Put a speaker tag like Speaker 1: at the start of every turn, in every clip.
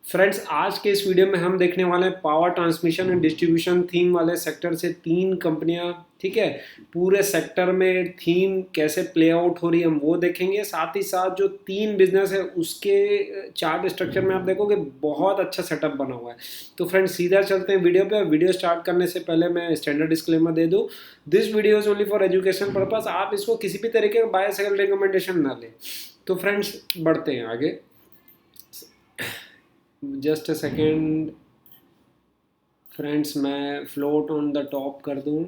Speaker 1: Friends, आज के इस वीडियो में हम देखने वाले हैं power transmission and distribution theme वाले सेक्टर से तीन कंपनियां। ठीक है, पूरे सेक्टर में थीम कैसे प्ले आउट हो रही है हम वो देखेंगे। साथ ही साथ जो तीन बिजनेस है उसके चार्ट स्ट्रक्चर में आप देखोगे बहुत अच्छा सेटअप बना हुआ है। तो फ्रेंड्स, सीधा चलते हैं वीडियो पे। वीडियो स्टार्ट करने से पहले मैं स्टैंडर्ड डिस्क्लेमर दे दूं, this video is only for education purpose. आप इसको किसी भी तरीके का बाय सेल रिकमेंडेशन ना लें। तो फ्रेंड्स, बढ़ते हैं आगे। जस्ट अ सेकेंड फ्रेंड्स, मैं फ्लोट ऑन द टॉप कर दूं।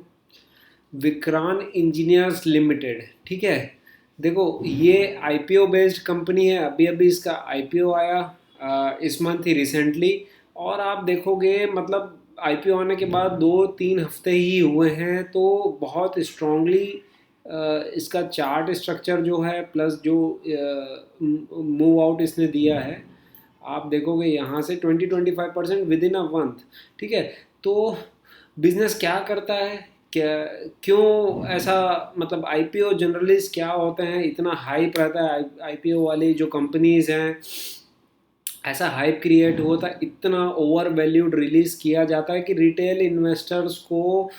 Speaker 1: विक्रान इंजीनियर्स लिमिटेड, ठीक है। देखो, ये आईपीओ बेस्ड कंपनी है। अभी अभी इसका आईपीओ आया इस मंथ ही रिसेंटली। और आप देखोगे मतलब आईपीओ आने के बाद 2-3 हफ्ते ही हुए हैं तो बहुत स्ट्रांगली इसका चार्ट स्ट्रक्चर जो है प्लस जो मूव आउट इसने दिया है, आप देखोगे यहाँ से 20-25% विद इन अ मंथ। ठीक है, तो बिजनेस क्या करता है, क्या, क्यों ऐसा, मतलब आईपीओ जनरलिस्ट क्या होते हैं, इतना हाइप रहता है आईपीओ वाली जो कंपनीज हैं, ऐसा हाइप क्रिएट होता है, इतना ओवर वैल्यूड रिलीज किया जाता है कि रिटेल इन्वेस्टर्स को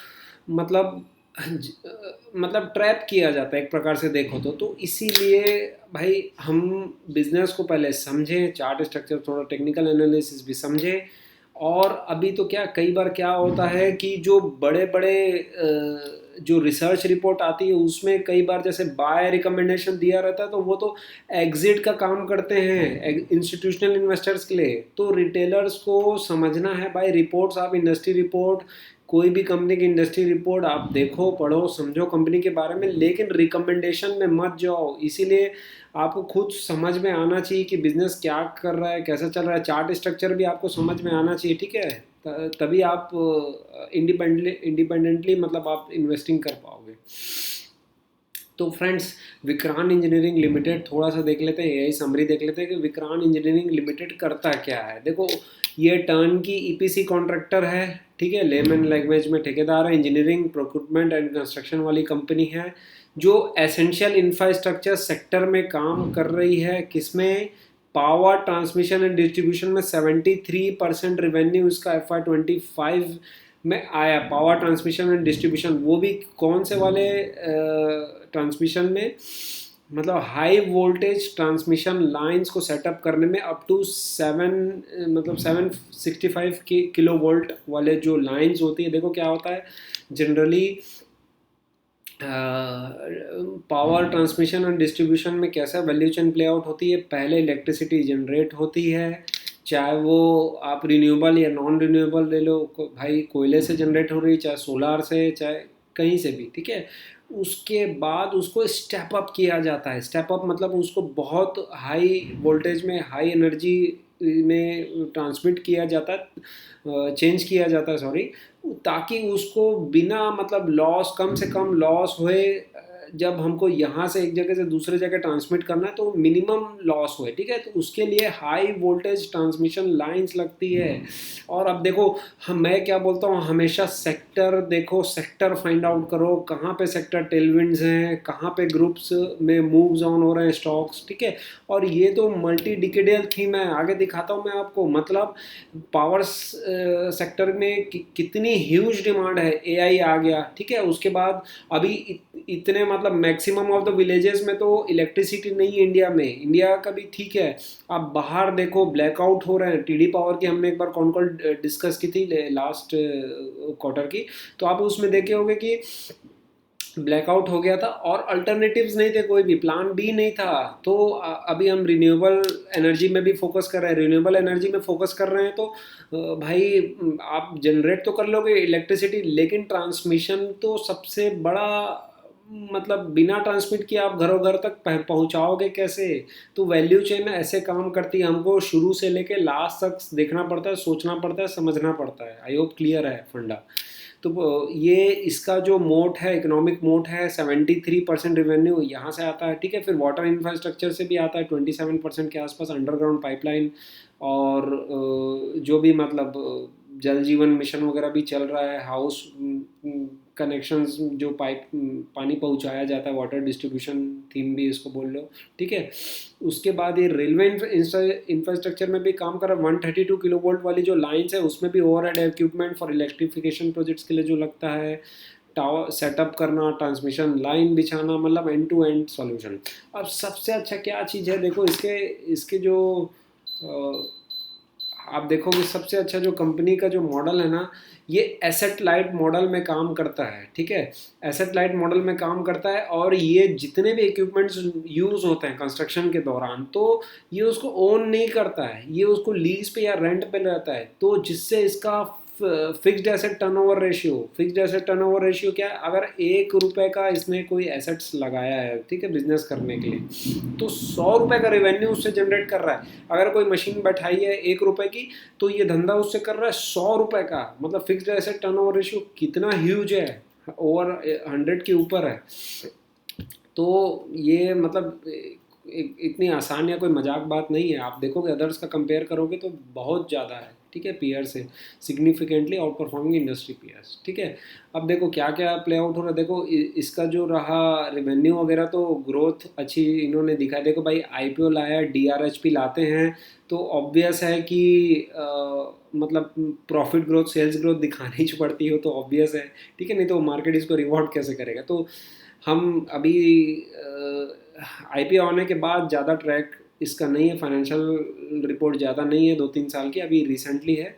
Speaker 1: मतलब मतलब ट्रैप किया जाता है एक प्रकार से देखो तो इसीलिए भाई हम बिजनेस को पहले समझें, चार्ट स्ट्रक्चर थोड़ा टेक्निकल एनालिसिस भी समझें। और अभी तो क्या कई बार क्या होता है कि जो बड़े बड़े जो रिसर्च रिपोर्ट आती है उसमें कई बार जैसे बाय रिकमेंडेशन दिया रहता है तो वो तो एग्जिट का काम करते हैं इंस्टीट्यूशनल इन्वेस्टर्स के लिए। तो रिटेलर्स को समझना है भाई, रिपोर्ट्स आप इंडस्ट्री रिपोर्ट, कोई भी कंपनी की इंडस्ट्री रिपोर्ट आप देखो, पढ़ो, समझो कंपनी के बारे में, लेकिन रिकमेंडेशन में मत जाओ। इसीलिए आपको खुद समझ में आना चाहिए कि बिजनेस क्या कर रहा है, कैसा चल रहा है, चार्ट स्ट्रक्चर भी आपको समझ में आना चाहिए। ठीक है, तभी आप इंडिपेंडेंटली मतलब आप इन्वेस्टिंग कर पाओगे। तो फ्रेंड्स, विक्रान इंजीनियरिंग लिमिटेड थोड़ा सा देख लेते हैं, यही समरी देख लेते हैं कि विक्रान इंजीनियरिंग लिमिटेड करता क्या है। देखो, ये टर्न की ईपीसी कॉन्ट्रैक्टर है। ठीक है, लेमन लैंग्वेज में ठेकेदार है, इंजीनियरिंग प्रोक्यूरमेंट एंड कंस्ट्रक्शन वाली कंपनी है जो एसेंशियल इंफ्रास्ट्रक्चर सेक्टर में काम कर रही है। किसमें? पावर ट्रांसमिशन एंड डिस्ट्रीब्यूशन में 73% रेवेन्यू इसका FY25 में आया। पावर ट्रांसमिशन एंड डिस्ट्रीब्यूशन, वो भी कौन से वाले ट्रांसमिशन में, मतलब हाई वोल्टेज ट्रांसमिशन लाइंस को सेटअप करने में अप टू 765 किलो वोल्ट वाले जो लाइंस होती है। देखो क्या होता है generally power transmission and distribution में कैसा वैल्यू चेन प्ले आउट होती है। पहले इलेक्ट्रिसिटी जनरेट होती है, चाहे वो आप रिन्यूएबल या नॉन रिन्यूएबल ले लो, भाई कोयले से जनरेट हो रही है, चाहे सोलार से, चाहे कहीं से भी। ठीक है, उसके बाद उसको स्टेप अप किया जाता है। स्टेप अप मतलब उसको बहुत हाई वोल्टेज में, हाई एनर्जी में ट्रांसमिट किया जाता है, चेंज किया जाता है, सॉरी, ताकि उसको बिना मतलब लॉस, कम से कम लॉस हुए, जब हमको यहाँ से एक जगह से दूसरे जगह ट्रांसमिट करना है तो मिनिमम लॉस हुए। ठीक है, तो उसके लिए हाई वोल्टेज ट्रांसमिशन लाइंस लगती है। और अब देखो, मैं क्या बोलता हूँ हमेशा, सेक्टर देखो, सेक्टर फाइंड आउट करो, कहाँ पे सेक्टर टेलविंड्स हैं, कहाँ पे ग्रुप्स में मूव्स ऑन हो रहे हैं स्टॉक्स। ठीक है, और ये तो मल्टी डिकेडियल थीम है, आगे दिखाता हूँ मैं आपको। मतलब पावर सेक्टर में कितनी ह्यूज डिमांड है, एआई आ गया। ठीक है, उसके बाद अभी इतने मतलब मैक्सिमम ऑफ द विलेजेस में तो इलेक्ट्रिसिटी नहीं है इंडिया में। इंडिया का भी ठीक है, आप बाहर देखो ब्लैकआउट हो रहे हैं। टीडी पावर की हमने एक बार कॉन कॉल डिस्कस की थी लास्ट क्वार्टर की, तो आप उसमें देखे होंगे कि ब्लैकआउट हो गया था और अल्टरनेटिव्स नहीं थे, कोई भी प्लान बी नहीं था। तो अभी हम रिन्यूएबल एनर्जी में भी फोकस कर रहे हैं, रिन्यूएबल एनर्जी में फोकस कर रहे हैं तो भाई आप जनरेट तो कर लोगे इलेक्ट्रिसिटी, लेकिन ट्रांसमिशन तो सबसे बड़ा, मतलब बिना ट्रांसमिट किए आप घरों घर तक पहुंचाओगे कैसे। तो वैल्यू चेन ऐसे काम करती है, हमको शुरू से लेके लास्ट तक देखना पड़ता है, सोचना पड़ता है, समझना पड़ता है। आई होप क्लियर है फंडा। तो ये इसका जो मोट है, इकोनॉमिक मोट है, 73% रेवेन्यू यहाँ से आता है। ठीक है, फिर वाटर इंफ्रास्ट्रक्चर से भी आता है 27% के आसपास, अंडरग्राउंड पाइपलाइन, और जो भी मतलब जल जीवन मिशन वगैरह भी चल रहा है, हाउस कनेक्शंस जो पाइप पानी पहुंचाया जाता है, वाटर डिस्ट्रीब्यूशन थीम भी इसको बोल लो, ठीक है। उसके बाद ये रेलवे इंफ्रास्ट्रक्चर में भी काम कर रहा है। 132 किलो वोल्ट वाली जो लाइन्स है उसमें भी overhead equipment for electrification projects के लिए जो लगता है, टावर सेटअप करना, ट्रांसमिशन लाइन बिछाना, मतलब एंड टू एंड सॉल्यूशन। अब सबसे अच्छा क्या चीज़ है, देखो इसके इसके जो आप देखोगे सबसे अच्छा जो कंपनी का जो मॉडल है ना, ये एसेट लाइट मॉडल में काम करता है, ठीक है। एसेट लाइट मॉडल में काम करता है, और ये जितने भी इक्विपमेंट्स यूज़ होते हैं कंस्ट्रक्शन के दौरान, तो ये उसको ओन नहीं करता है, ये उसको लीज पे या रेंट पे रहता है। तो जिससे इसका fixed asset turnover ratio, fixed asset turnover ratio क्या है, अगर 1 रुपये का इसने कोई एसेट्स लगाया है, ठीक है, बिजनेस करने के लिए, तो 100 रुपये का रेवेन्यू उससे जनरेट कर रहा है। अगर कोई मशीन बैठाई है 1 रुपये की, तो ये धंधा उससे कर रहा है 100 रुपये का। मतलब फिक्स्ड एसेट टर्नओवर रेशियो कितना ह्यूज है, ओवर 100 के ऊपर है। तो ये मतलब इतनी आसान या कोई मजाक बात नहीं है। आप देखोगे अदर्स का कंपेयर करोगे तो बहुत ज़्यादा है, ठीक है, पीयर से significantly out performing industry peers, ठीक है। अब देखो क्या क्या प्ले आउट हो रहा है, देखो इसका जो रहा रेवेन्यू वगैरह, तो ग्रोथ अच्छी इन्होंने दिखा। देखो भाई आईपीओ लाया, डीआरएचपी लाते हैं, तो ऑब्वियस है कि मतलब प्रॉफिट ग्रोथ, सेल्स ग्रोथ दिखानी ही पड़ती हो, तो ऑब्वियस है, ठीक है, नहीं तो मार्केट इसको रिवॉर्ड कैसे करेगा। तो हम अभी आईपीओ आने के बाद ज़्यादा ट्रैक इसका नहीं है, फाइनेंशियल रिपोर्ट ज़्यादा नहीं है, 2-3 साल की अभी रिसेंटली है।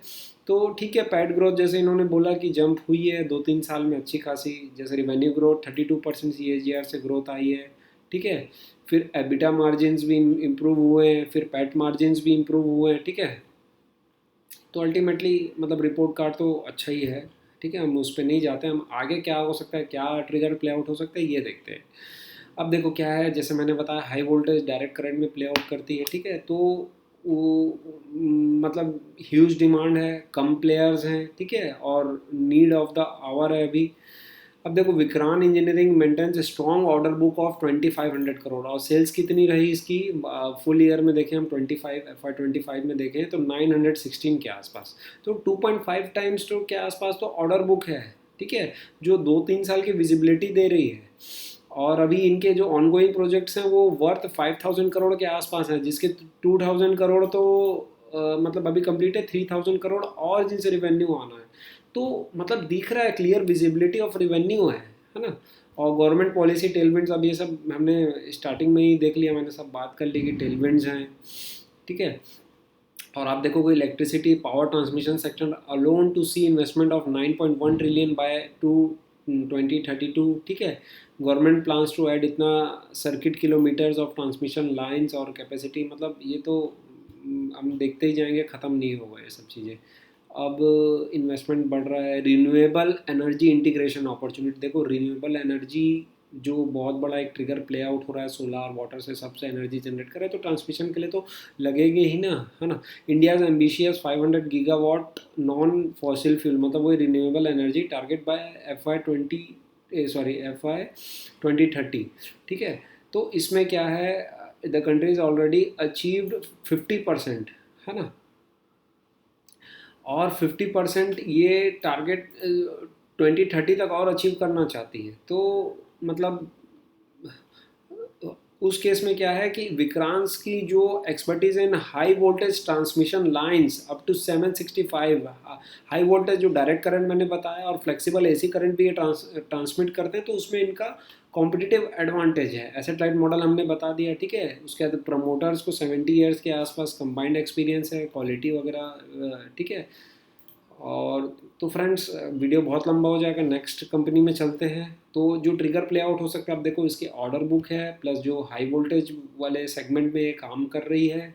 Speaker 1: तो ठीक है, पैट ग्रोथ जैसे इन्होंने बोला कि जंप हुई है 2-3 साल में अच्छी खासी, जैसे रिवेन्यू ग्रोथ 32% CAGR से ग्रोथ आई है, ठीक है। फिर एबिटा मार्जिन्स भी इम्प्रूव हुए हैं, फिर पैट मार्जिन्स भी इम्प्रूव हुए हैं, ठीक है। तो अल्टीमेटली मतलब रिपोर्ट कार्ड तो अच्छा ही है, ठीक है, हम उस पर नहीं जाते, हम आगे क्या हो सकता है, क्या ट्रिगर प्ले आउट हो सकता है ये देखते हैं। अब देखो क्या है, जैसे मैंने बताया हाई वोल्टेज डायरेक्ट करंट में प्ले आउट करती है, ठीक है। तो वो मतलब ह्यूज डिमांड है, कम प्लेयर्स हैं, ठीक है, और नीड ऑफ द आवर है अभी। अब देखो Vikran engineering maintains strong order book of 2500 crore, और सेल्स कितनी रही इसकी फुल ईयर में देखें हम, 25 FY 25 में देखें तो 916 के आसपास, तो 2.5 टाइम्स तो के आसपास तो ऑर्डर बुक है, ठीक है, जो 2-3 साल की विजिबिलिटी दे रही है। और अभी इनके जो ऑनगोइंग प्रोजेक्ट्स हैं वो वर्थ 5000 करोड़ के आसपास हैं, जिसके 2000 करोड़ तो मतलब अभी कंप्लीट है, 3000 करोड़ और जिनसे रिवेन्यू आना है। तो मतलब दिख रहा है क्लियर विजिबिलिटी ऑफ रिवेन्यू है ना। और गवर्नमेंट पॉलिसी टेलविंड्स, अब ये सब हमने स्टार्टिंग में ही देख लिया, मैंने सब बात कर ली कि टेलविंड्स हैं, ठीक है। और आप देखोगे electricity power transmission sector alone to see investment of 9.1 trillion by 2032, ठीक है। गवर्नमेंट प्लान्स टू ऐड इतना circuit kilometres of transmission lines और कैपेसिटी, मतलब ये तो हम देखते ही जाएंगे, ख़त्म नहीं होगा ये सब चीज़ें। अब इन्वेस्टमेंट बढ़ रहा है, रिन्यूएबल एनर्जी इंटीग्रेशन अपॉर्चुनिटी, देखो रिन्यूएबल एनर्जी जो बहुत बड़ा एक ट्रिगर प्ले आउट हो रहा है, सोलार वाटर से सबसे एनर्जी जनरेट करे, तो ट्रांसमिशन के लिए तो लगेगी ही ना, है ना। India's ambitious 500 gigawatt non fossil fuel, मतलब वही renewable energy target by FY 2030, ठीक है। तो इसमें क्या है, the country is already achieved 50%, है ना, और 50% ये टारगेट 2030 तक और अचीव करना चाहती है। तो मतलब उस केस में क्या है कि विक्रांस की जो expertise in high voltage transmission lines up to 765, high voltage जो डायरेक्ट करंट मैंने बताया, और फ्लेक्सिबल एसी करंट भी ये ट्रांसमिट करते हैं, तो उसमें इनका कॉम्पिटिटिव एडवांटेज है। एसेट लाइट मॉडल हमने बता दिया, ठीक है। उसके बाद प्रमोटर्स को 70 ईयर्स के आसपास कंबाइंड एक्सपीरियंस है, क्वालिटी वगैरह, ठीक है। और तो फ्रेंड्स वीडियो बहुत लंबा हो जाएगा, नेक्स्ट कंपनी में चलते हैं। तो जो ट्रिगर प्ले आउट हो सकता है, आप देखो इसकी ऑर्डर बुक है, प्लस जो हाई वोल्टेज वाले सेगमेंट में ये काम कर रही है,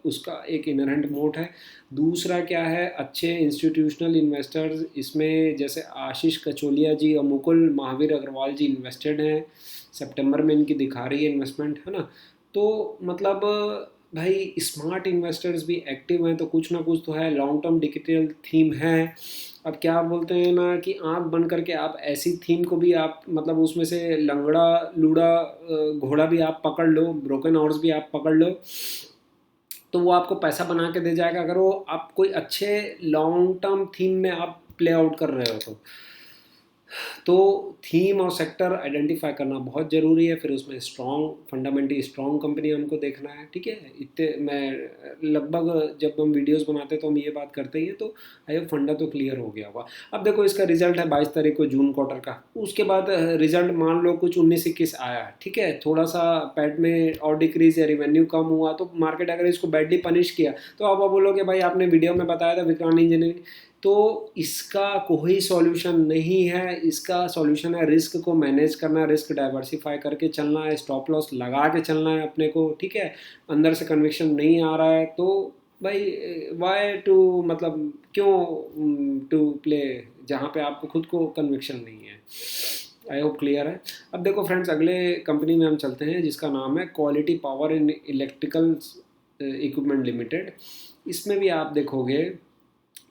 Speaker 1: उसका एक इनहेरेंट मोड है। दूसरा क्या है, अच्छे इंस्टीट्यूशनल इन्वेस्टर्स इसमें, जैसे आशीष कचोलिया जी और मुकुल महावीर अग्रवाल जी इन्वेस्टेड हैं, सितंबर में इनकी दिखा रही है इन्वेस्टमेंट, है ना। तो मतलब भाई स्मार्ट इन्वेस्टर्स भी एक्टिव हैं, तो कुछ ना कुछ तो है, लॉन्ग टर्म डिजिटल थीम है। अब क्या बोलते हैं ना कि आंख बंद करके आप ऐसी थीम को भी आप मतलब उसमें से लंगड़ा लूड़ा घोड़ा भी आप पकड़ लो, ब्रोकन हॉर्स भी आप पकड़ लो, तो वो आपको पैसा बना के दे जाएगा, अगर वो आप कोई अच्छे लॉन्ग टर्म थीम में आप प्ले आउट कर रहे हो तो। तो थीम और सेक्टर आइडेंटिफाई करना बहुत ज़रूरी है, फिर उसमें फंडामेंटली स्ट्रॉन्ग कंपनी हमको देखना है, ठीक है। इतने मैं लगभग जब हम वीडियोस बनाते हैं तो हम ये बात करते ही हैं, तो आई होप फंडा तो क्लियर हो गया होगा। अब देखो इसका रिजल्ट है 22 तारीख को जून क्वार्टर का, उसके बाद रिजल्ट मान लो कुछ 19-21 आया, ठीक है, थोड़ा सा पैट में और डिक्रीज या रिवेन्यू कम हुआ, तो मार्केट अगर इसको बैडली पनिश किया तो आप बोलोगे भाई आपने वीडियो में बताया था विक्रांत इंजीनियरिंग, तो इसका कोई सॉल्यूशन नहीं है। इसका सॉल्यूशन है रिस्क को मैनेज करना, रिस्क डाइवर्सिफाई करके चलना है, स्टॉप लॉस लगा के चलना है अपने को, ठीक है। अंदर से कन्विक्शन नहीं आ रहा है तो भाई वाई टू, मतलब क्यों टू प्ले जहाँ पे आपको खुद को कन्विक्शन नहीं है। आई होप क्लियर है। अब देखो फ्रेंड्स, अगले कंपनी में हम चलते हैं जिसका नाम है quality power in electrical equipment limited. इसमें भी आप देखोगे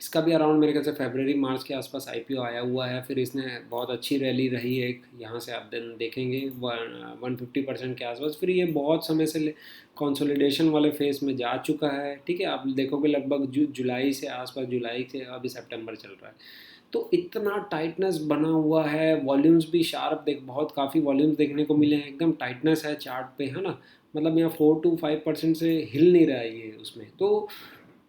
Speaker 1: इसका भी अराउंड मेरे ख्याल से फरवरी मार्च के आसपास आईपीओ आया हुआ है, फिर इसने बहुत अच्छी रैली रही है एक, यहाँ से आप दिन देखेंगे 150% के आसपास, फिर ये बहुत समय से कंसोलिडेशन वाले फेस में जा चुका है, ठीक है। आप देखोगे लगभग जुलाई से आसपास, जुलाई से अभी सितंबर चल रहा है, तो इतना टाइटनेस बना हुआ है, वॉल्यूम्स भी शार्प बहुत काफ़ी वॉल्यूम्स देखने को मिले हैं, एकदम टाइटनेस है चार्ट पे, है ना। मतलब यहाँ 4 to 5% से हिल नहीं रहा है ये उसमें, तो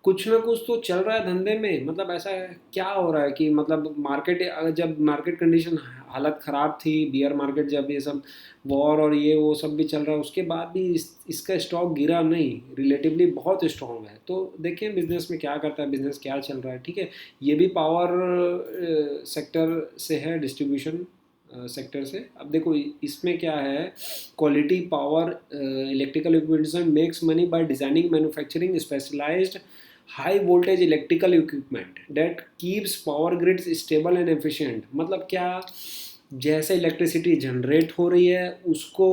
Speaker 1: कुछ ना कुछ तो चल रहा है धंधे में। मतलब ऐसा है क्या हो रहा है कि मतलब मार्केट, जब मार्केट कंडीशन हालत ख़राब थी, बियर मार्केट जब ये सब वॉर और ये वो सब भी चल रहा है, उसके बाद भी इसका स्टॉक गिरा नहीं, रिलेटिवली बहुत स्ट्रॉन्ग है। तो देखें बिजनेस में क्या करता है, बिजनेस क्या चल रहा है, ठीक है। ये भी पावर सेक्टर से है, डिस्ट्रीब्यूशन सेक्टर से। अब देखो इसमें क्या है, quality power electrical equipments makes money by designing manufacturing specialised high voltage electrical equipment that keeps power grids stable and efficient। मतलब क्या, जैसे इलेक्ट्रिसिटी जनरेट हो रही है उसको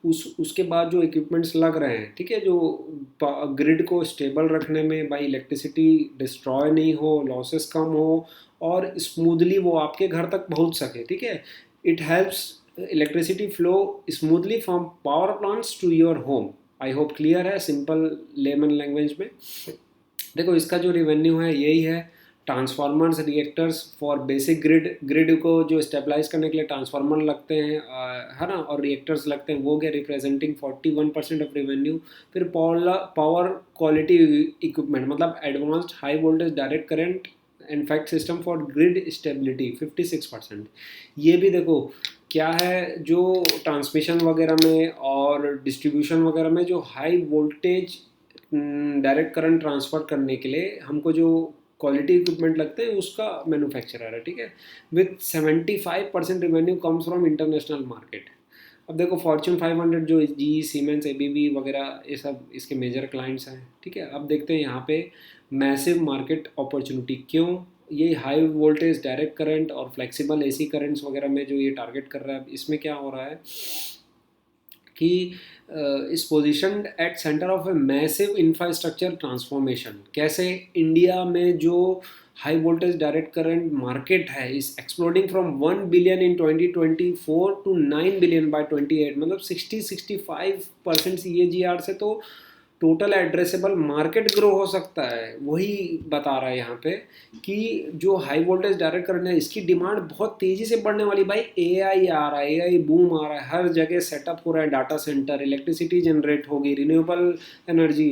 Speaker 1: उसके बाद जो इक्विपमेंट्स लग रहे हैं, ठीक है, जो ग्रिड को स्टेबल रखने में, भाई इलेक्ट्रिसिटी डिस्ट्रॉय नहीं हो, लॉसेस कम हो और स्मूथली वो आपके घर तक पहुंच सके, ठीक है। It helps electricity flow smoothly from power plants to your home. I hope clear है सिंपल लेमन लैंग्वेज में। देखो इसका जो रिवेन्यू है यही है, transformers reactors for basic grid को जो स्टेबलाइज करने के लिए ट्रांसफार्मर लगते हैं, है ना, और रिएक्टर्स लगते हैं, वो गए रिप्रेजेंटिंग 41% ऑफ रिवेन्यू। फिर पावर क्वालिटी इक्विपमेंट, मतलब advanced high voltage direct current and fact system for grid stability 56%। ये भी देखो क्या है, जो ट्रांसमिशन वगैरह में और डिस्ट्रीब्यूशन वगैरह में जो high voltage direct current transfer करने के लिए हमको जो क्वालिटी इक्विपमेंट लगते हैं उसका मैन्युफैक्चरर है, ठीक है। With 75% revenue comes from international market. अब देखो फॉर्च्यून 500 जो जी सीमेंस एबीबी वगैरह ये सब इसके मेजर क्लाइंट्स हैं, ठीक है। अब देखते हैं यहाँ पे मैसिव मार्केट अपॉर्चुनिटी क्यों, ये हाई वोल्टेज डायरेक्ट करंट और फ्लेक्सिबल एसी करंट्स वगैरह में जो ये टारगेट कर रहा है, इसमें क्या हो रहा है कि is position at centre of a massive infrastructure transformation. कैसे, इंडिया में जो high voltage direct current market है is exploding from 1 billion in 2024 to 9 billion by 28, मतलब 60-65% CAGR से तो टोटल एड्रेसेबल मार्केट ग्रो हो सकता है। वही बता रहा है यहाँ पे कि जो हाई वोल्टेज डायरेक्ट करंट है इसकी डिमांड बहुत तेज़ी से बढ़ने वाली। भाई एआई आ रहा है, एआई बूम आ रहा है, हर जगह सेटअप हो रहा है डाटा सेंटर, इलेक्ट्रिसिटी जनरेट होगी, रिन्यूएबल एनर्जी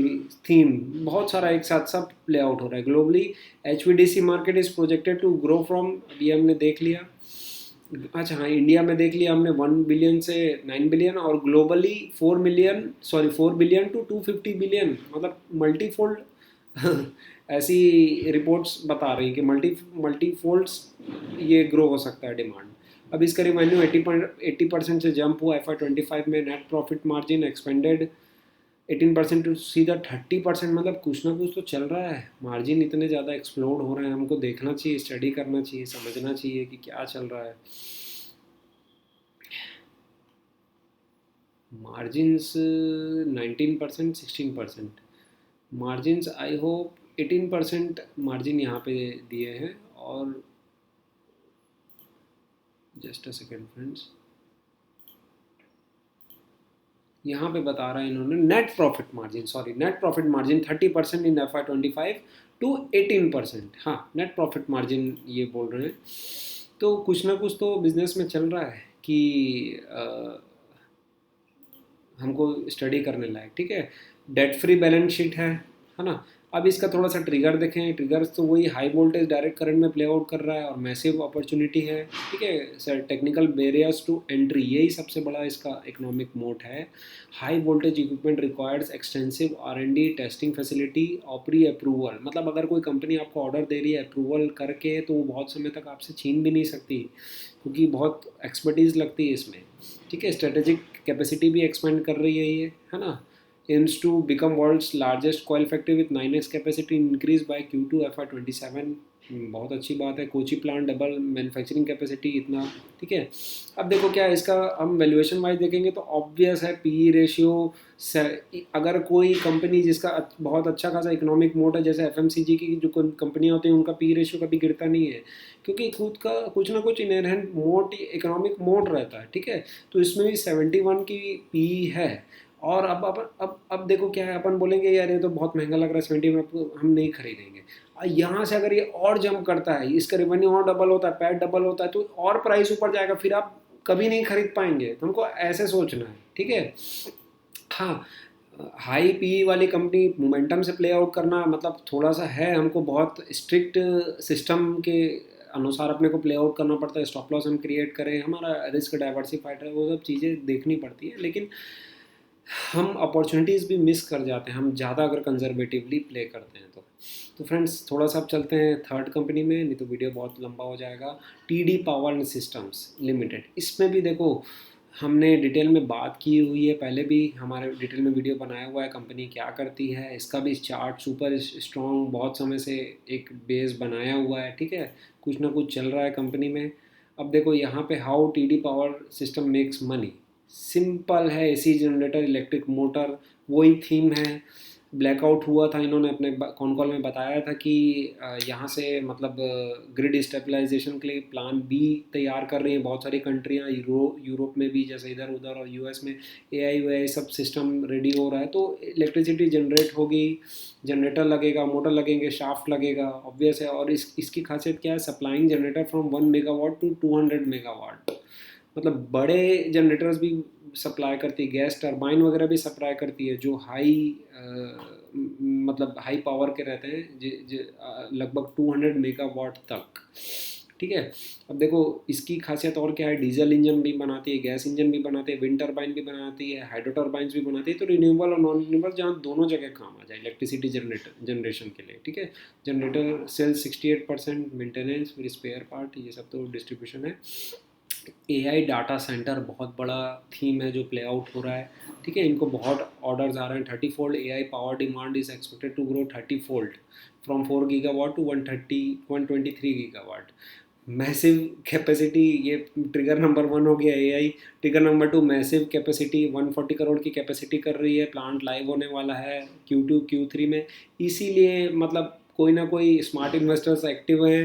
Speaker 1: थीम, बहुत सारा एक साथ सब प्ले आउट हो रहा है globally. HVDC market is projected to grow from, अभी हमने देख लिया, अच्छा हाँ, इंडिया में देख लिया हमने 1 बिलियन से 9 बिलियन, और ग्लोबली 4 बिलियन टू 250 बिलियन, मतलब मल्टीफोल्ड ऐसी रिपोर्ट्स बता रही हैं कि मल्टीफोल्ड्स ये ग्रो हो सकता है डिमांड। अब इसका रिवेन्यू 80% से जंप हुआ FY25 में, net profit margin expanded 18% to सीधा 30%, मतलब कुछ ना कुछ तो चल रहा है। मार्जिन इतने ज़्यादा एक्सप्लोड हो रहे हैं, हमको देखना चाहिए, स्टडी करना चाहिए, समझना चाहिए कि क्या चल रहा है। Margins 19%, 16% margins, I hope 18% margin यहाँ पे दिए हैं। और जस्ट अ सेकेंड फ्रेंड्स, यहाँ पे बता रहा है इन्होंने net profit margin, sorry net profit margin 30% in FY25 to 18%, हाँ नेट प्रॉफिट मार्जिन ये बोल रहे हैं। तो कुछ ना कुछ तो बिजनेस में चल रहा है कि हमको स्टडी करने लायक, ठीक है। डेट फ्री बैलेंस शीट है ना। अब इसका थोड़ा सा ट्रिगर देखें, ट्रिगर्स तो वही हाई वोल्टेज डायरेक्ट करंट में प्ले आउट कर रहा है और मैसिव अपॉर्चुनिटी है, ठीक है sir. Technical barriers to entry, यही सबसे बड़ा इसका इकोनॉमिक मोट है। High voltage equipment requires extensive R&D testing facility और प्री अप्रूवल, मतलब अगर कोई कंपनी आपको ऑर्डर दे रही है अप्रूवल करके तो वो बहुत समय तक आपसे छीन भी नहीं सकती, क्योंकि बहुत एक्सपर्टीज़ लगती है इसमें, ठीक है। स्ट्रेटेजिक कैपेसिटी भी एक्सपेंड कर रही है ये, है ना। aims to become world's largest coil factory with 9x capacity increase by Q2 FY27। बहुत अच्छी बात है। Kochi plant double manufacturing capacity इतना, ठीक है। अब देखो क्या है इसका, हम वैल्यूएशन वाइज देखेंगे तो ऑब्वियस है पी रेशियो। अगर कोई कंपनी जिसका बहुत अच्छा खासा इकोनॉमिक मोड है, जैसे FMCG की जो कंपनियां होती हैं उनका पी रेशियो कभी गिरता नहीं है, क्योंकि खुद का कुछ ना कुछ इनहेरेंट मोड इकोनॉमिक मोड रहता है, ठीक है। तो इसमें भी 71 की पी है। और अब देखो क्या है, अपन बोलेंगे यार ये तो बहुत महंगा लग रहा है 70 में, हम नहीं खरीदेंगे। यहाँ से अगर ये और जंप करता है, इसका रेवेन्यू और डबल होता है, पैट डबल होता है, तो और प्राइस ऊपर जाएगा, फिर आप कभी नहीं खरीद पाएंगे। तो हमको ऐसे सोचना है, ठीक है। हाँ, हाई पी वाली कंपनी मोमेंटम से प्ले आउट करना मतलब थोड़ा सा है, हमको बहुत स्ट्रिक्ट सिस्टम के अनुसार अपने को प्ले आउट करना पड़ता है। स्टॉप लॉस हम क्रिएट करें, हमारा रिस्क डाइवर्सिफाइड है, वो सब चीज़ें देखनी पड़ती है। लेकिन हम अपॉर्चुनिटीज़ भी मिस कर जाते हैं, हम ज़्यादा अगर कंजर्वेटिवली प्ले करते हैं तो फ्रेंड्स थोड़ा सा अब चलते हैं थर्ड कंपनी में, नहीं तो वीडियो बहुत लंबा हो जाएगा। TD power and systems limited. इसमें भी देखो हमने डिटेल में बात की हुई है, पहले भी हमारे डिटेल में वीडियो बनाया हुआ है कंपनी क्या करती है। इसका भी चार्ट सुपर स्ट्रॉन्ग, बहुत समय से एक बेस बनाया हुआ है, ठीक है। कुछ ना कुछ चल रहा है कंपनी में। अब देखो यहाँ पे how TD power system makes money, simple है। AC जनरेटर, इलेक्ट्रिक मोटर, वही थीम है। ब्लैकआउट हुआ था, इन्होंने अपने कॉन कॉल में बताया था कि यहाँ से मतलब ग्रिड स्टेबलाइजेशन के लिए प्लान बी तैयार कर रही हैं बहुत सारी कंट्रियाँ, यूरोप में भी, जैसे इधर उधर, और US में AI सब सिस्टम रेडी हो रहा है। तो इलेक्ट्रिसिटी जनरेट होगी, जनरेटर लगेगा, मोटर लगेंगे, शाफ्ट लगेगा, ऑब्वियस है। और इसकी खासियत क्या है, supplying generator from 1 megawatt to 200 megawatt, मतलब बड़े जनरेटर्स भी सप्लाई करती है, गैस टरबाइन वगैरह भी सप्लाई करती है, जो हाई मतलब हाई पावर के रहते हैं, लगभग 200 मेगावाट तक, ठीक है। अब देखो इसकी खासियत और क्या है, डीजल इंजन भी बनाती है, गैस इंजन भी बनाती है, विंड टरबाइन भी बनाती है, हाइड्रो टरबाइंस भी बनाती है। तो रिन्यूएबल और नॉन रिन्यूएबल जहाँ दोनों जगह काम आ जाए इलेक्ट्रिसिटी जनरेशन के लिए, ठीक है। जनरेटर सेल 68%, मेंटेनेंस, फिर स्पेयर पार्ट, ये सब तो डिस्ट्रीब्यूशन है। AI डाटा सेंटर बहुत बड़ा थीम है जो प्ले आउट हो रहा है, ठीक है। इनको बहुत ऑर्डर्स आ रहे हैं। 30 fold AI power demand is expected to grow 30 fold from 4 gigawatt to 123 gigawatt. Massive capacity, ये ट्रिगर नंबर 1 हो गया AI। Trigger number 2, massive capacity 140 crore की कैपेसिटी कर रही है, प्लांट लाइव होने वाला है Q2 Q3 में। इसीलिए मतलब कोई ना कोई स्मार्ट इन्वेस्टर्स एक्टिव हैं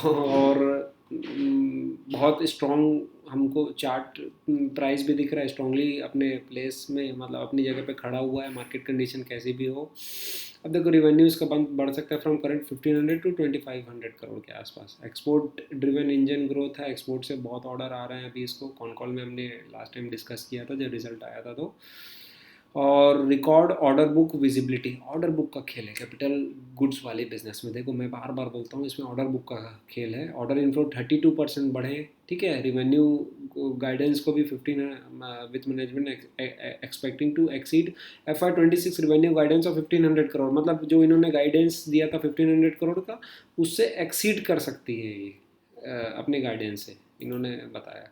Speaker 1: और बहुत स्ट्रॉन्ग हमको चार्ट प्राइस भी दिख रहा है स्ट्रांगली अपने प्लेस में, मतलब अपनी जगह पे खड़ा हुआ है, मार्केट कंडीशन कैसी भी हो। अब देखो रिवेन्यू इसका बढ़ सकता है फ्रॉम करंट 1500 टू 2500 करोड़ के आसपास। एक्सपोर्ट ड्रिवन इंजन ग्रोथ है, एक्सपोर्ट से बहुत ऑर्डर आ रहे हैं अभी इसको। कॉन कॉल में हमने लास्ट टाइम डिस्कस किया था जब रिजल्ट आया था तो। और record order book visibility, order book का खेल है कैपिटल गुड्स वाले बिजनेस में। देखो मैं बार बार बोलता हूँ, इसमें ऑर्डर बुक का खेल है। ऑर्डर इनफ्लो 32% बढ़े, ठीक है। रिवेन्यू गाइडेंस को भी 15 with management expecting to exceed FY26 revenue guidance of 1500 crore, मतलब जो इन्होंने गाइडेंस दिया था 1500 करोड़ का, उससे एक्सीड कर सकती है ये अपने गाइडेंस से, इन्होंने बताया।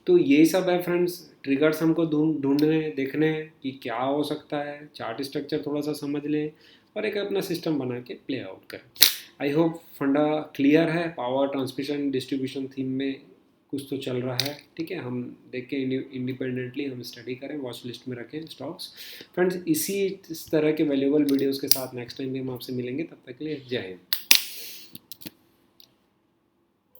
Speaker 1: तो यही सब है फ्रेंड्स, ट्रिगर्स हमको ढूंढने देखने हैं कि क्या हो सकता है। चार्ट स्ट्रक्चर थोड़ा सा समझ लें और एक अपना सिस्टम बना के प्ले आउट करें। आई होप फंडा क्लियर है। पावर ट्रांसमिशन डिस्ट्रीब्यूशन थीम में कुछ तो चल रहा है, ठीक है। हम देख के इंडिपेंडेंटली हम स्टडी करें, वॉच लिस्ट में रखें स्टॉक्स। फ्रेंड्स इस तरह के वैल्यूएबल वीडियोज़ के साथ नेक्स्ट टाइम भी हम आपसे मिलेंगे, तब तक के लिए जय हिंद।